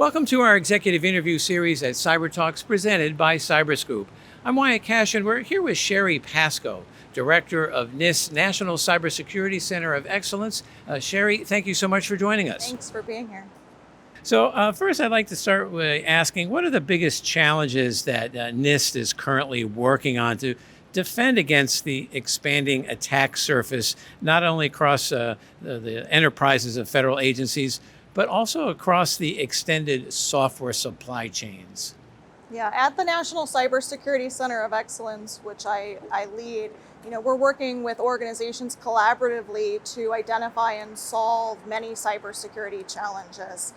Welcome to our executive interview series at CyberTalks presented by CyberScoop. I'm Wyatt Cash and we're here with Cherilyn Pascoe, Director of NIST National Cybersecurity Center of Excellence. Sherry, thank you so much for joining us. Thanks for being here. So first, I'd like to start with asking, what are the biggest challenges that NIST is currently working on to defend against the expanding attack surface, not only across the enterprises of federal agencies, but also across the extended software supply chains? Yeah, at the National Cybersecurity Center of Excellence, which I lead, we're working with organizations collaboratively to identify and solve many cybersecurity challenges.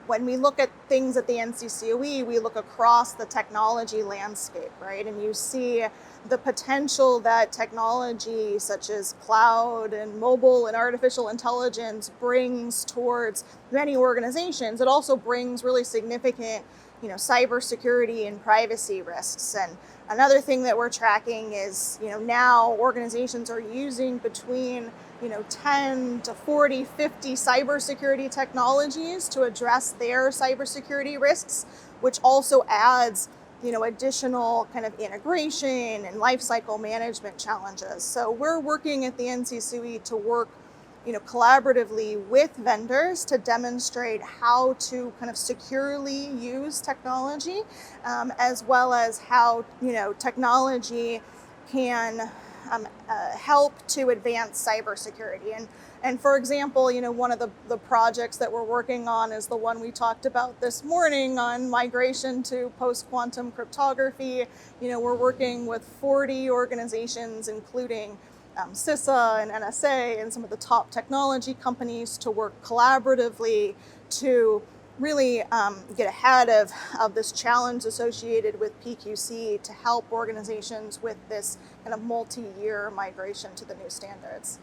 When we look at things at the NCCOE, we look across the technology landscape, right? And you see the potential that technology such as cloud and mobile and artificial intelligence brings towards many organizations. It also brings really significant cybersecurity and privacy risks. And another thing that we're tracking is, now organizations are using between 10 to 40, 50 cybersecurity technologies to address their cybersecurity risks, which also adds additional kind of integration and lifecycle management challenges. So we're working at the NCCOE to work collaboratively with vendors to demonstrate how to kind of securely use technology, as well as how technology can help to advance cybersecurity. And for example, one of the projects that we're working on is the one we talked about this morning on migration to post-quantum cryptography. We're working with 40 organizations, including CISA and NSA and some of the top technology companies, to work collaboratively to really get ahead of this challenge associated with PQC to help organizations with this kind of multi-year migration to the new standards.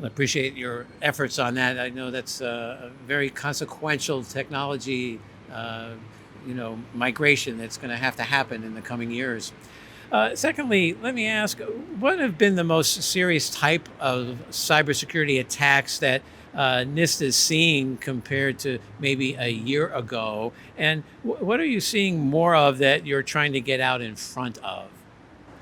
I appreciate your efforts on that. I know that's a very consequential technology, migration that's going to have to happen in the coming years. Secondly, let me ask, what have been the most serious type of cybersecurity attacks that NIST is seeing compared to maybe a year ago? And what are you seeing more of that you're trying to get out in front of?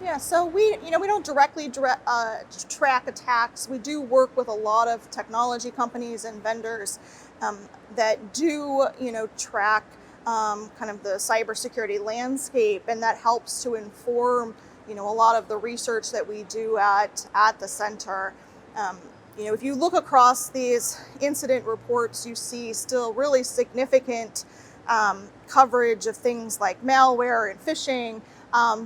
Yeah, so we don't directly track attacks. We do work with a lot of technology companies and vendors that do, track kind of the cybersecurity landscape, and that helps to inform, a lot of the research that we do at the center. If you look across these incident reports, you see still really significant coverage of things like malware and phishing.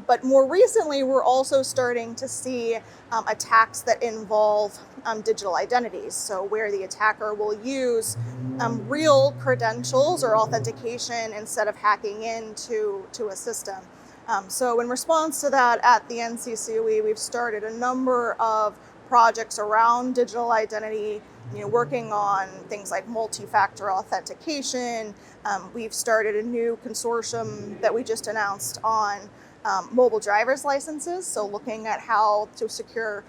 But more recently, we're also starting to see attacks that involve digital identities. So where the attacker will use real credentials or authentication instead of hacking into a system. So in response to that, at the NCCOE, we've started a number of projects around digital identity, working on things like multi-factor authentication. We've started a new consortium that we just announced on mobile driver's licenses, so looking at how to secure,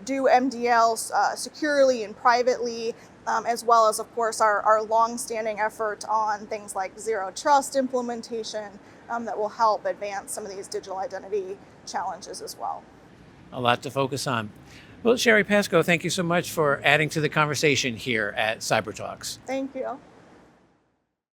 do MDL securely and privately, as well as, of course, our long-standing effort on things like zero trust implementation that will help advance some of these digital identity challenges as well. A lot to focus on. Well, Cherilyn Pascoe, thank you so much for adding to the conversation here at CyberTalks. Thank you.